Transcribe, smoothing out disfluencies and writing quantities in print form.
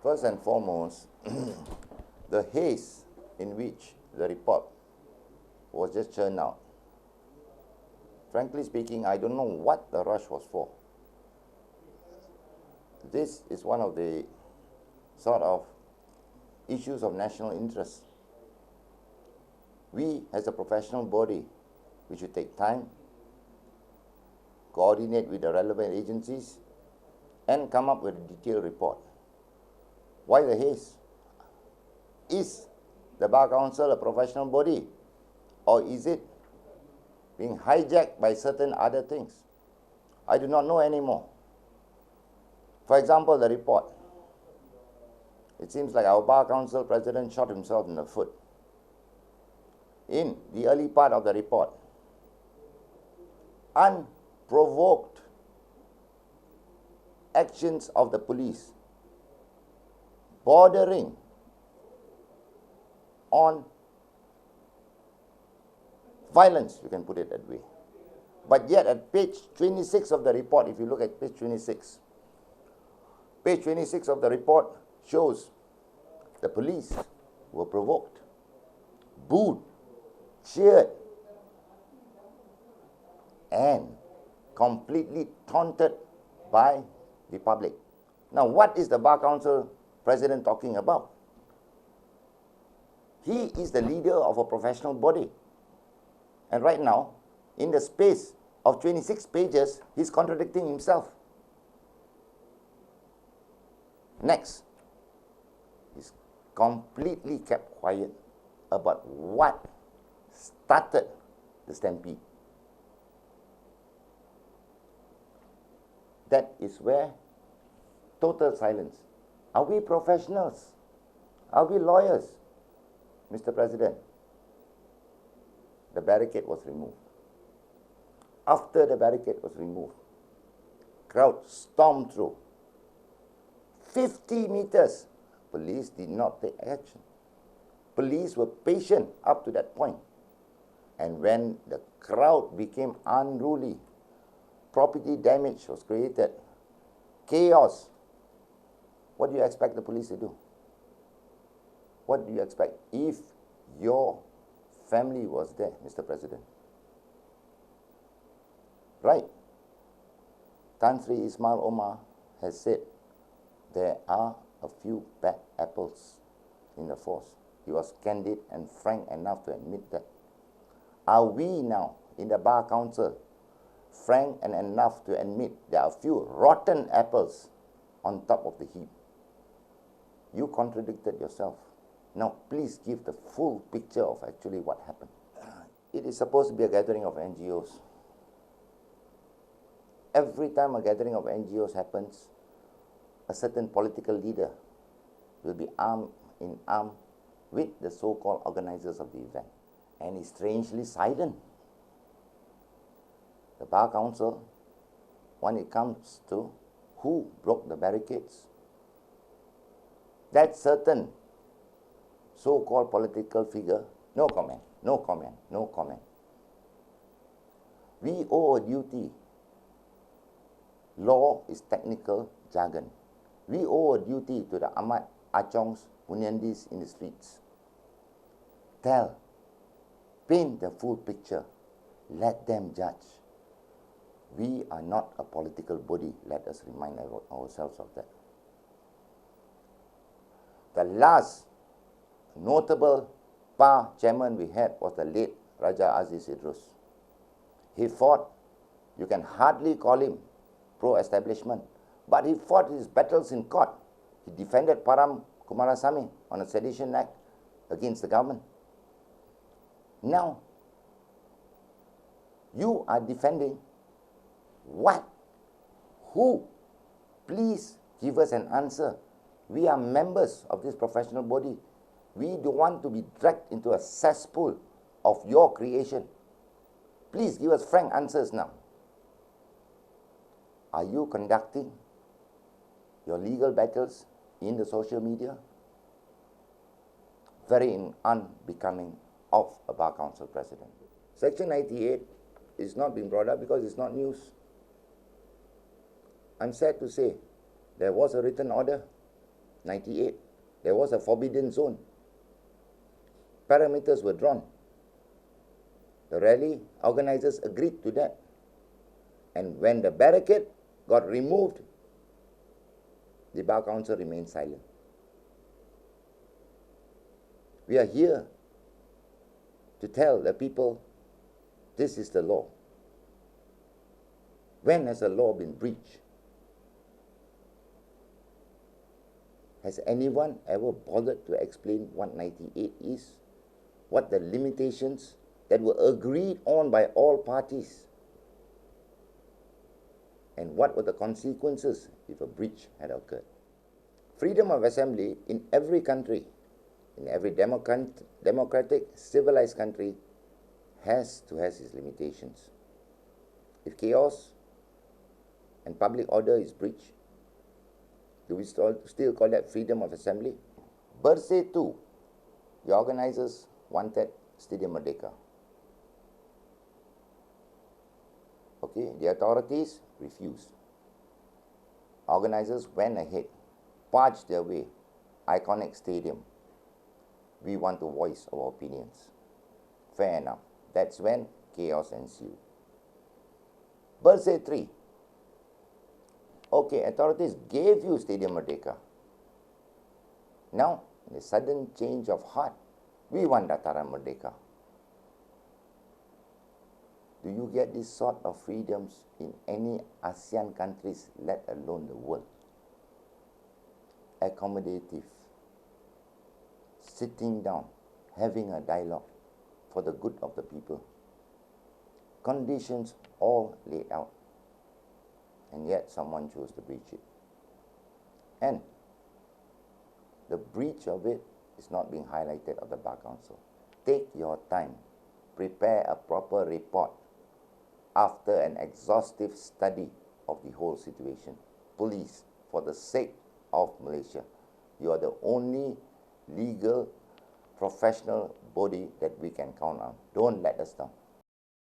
First and foremost, the haste in which the report was just churned out. Frankly speaking, I don't know what the rush was for. This is one of the sort of issues of national interest. We, as a professional body, we should take time, coordinate with the relevant agencies, and come up with a detailed report. Why the haste? Is the Bar Council a professional body, or is it being hijacked by certain other things? I do not know anymore. For example, the report. It seems like our Bar Council president shot himself in the foot. In the early part of the report, unprovoked actions of the police bordering on violence, you can put it that way. But yet at page 26 of the report, if you look at page 26 of the report shows the police were provoked, booed, cheered, and completely taunted by the public. Now, what is the Bar Council president talking about? He is the leader of a professional body. And right now, in the space of 26 pages, he's contradicting himself. Next, he's completely kept quiet about what started the stampede. That is where total silence. Are we professionals? Are we lawyers? Mr. President, the barricade was removed. After the barricade was removed, crowd stormed through. 50 meters, police did not take action. Police were patient up to that point. And when the crowd became unruly, property damage was created, chaos, what do you expect the police to do? What do you expect if your family was there, Mr. President? Right. Tan Sri Ismail Omar has said there are a few bad apples in the force. He was candid and frank enough to admit that. Are we now, in the Bar Council, frank and enough to admit there are a few rotten apples on top of the heap? You contradicted yourself. Now, please give the full picture of actually what happened. It is supposed to be a gathering of NGOs. Every time a gathering of NGOs happens, a certain political leader will be arm in arm with the so-called organizers of the event. And it's strangely silent. The Bar Council, when it comes to who broke the barricades, that certain so-called political figure, no comment, no comment, no comment. We owe a duty. Law is technical jargon. We owe a duty to the Ahmad Achongs, Bunyandis in the streets. Tell, paint the full picture. Let them judge. We are not a political body. Let us remind ourselves of that. The last notable PAR chairman we had was the late Raja Aziz Idrus. He fought, you can hardly call him pro-establishment, but he fought his battles in court. He defended Param Kumarasamy on a sedition act against the government. Now, you are defending what? Who? Please give us an answer. We are members of this professional body. We don't want to be dragged into a cesspool of your creation. Please give us frank answers now. Are you conducting your legal battles in the social media? Very unbecoming of a Bar Council president. Section 98 is not being brought up because it's not news. I'm sad to say there was a written order 98, there was a forbidden zone. Parameters were drawn. The rally organizers agreed to that. And when the barricade got removed, the Bar Council remained silent. We are here to tell the people this is the law. When has the law been breached? Has anyone ever bothered to explain what 98 is? What the limitations that were agreed on by all parties? And what were the consequences if a breach had occurred? Freedom of assembly in every country, in every democratic, civilized country, has to have its limitations. If chaos and public order is breached, do we still call that freedom of assembly? Bersih too, the organizers wanted Stadium Merdeka. Okay, the authorities refused. Organizers went ahead, barged their way, iconic stadium. We want to voice our opinions. Fair enough. That's when chaos ensued. Bersih 3. Okay, authorities gave you Stadium Merdeka. Now, in a sudden change of heart, we want Dataran Merdeka. Do you get this sort of freedoms in any ASEAN countries, let alone the world? Accommodative, sitting down, having a dialogue for the good of the people. Conditions all laid out, and yet someone chose to breach it. And the breach of it is not being highlighted of the Bar Council. Take your time, prepare a proper report after an exhaustive study of the whole situation. Police, for the sake of Malaysia, you are the only legal, professional body that we can count on. Don't let us down.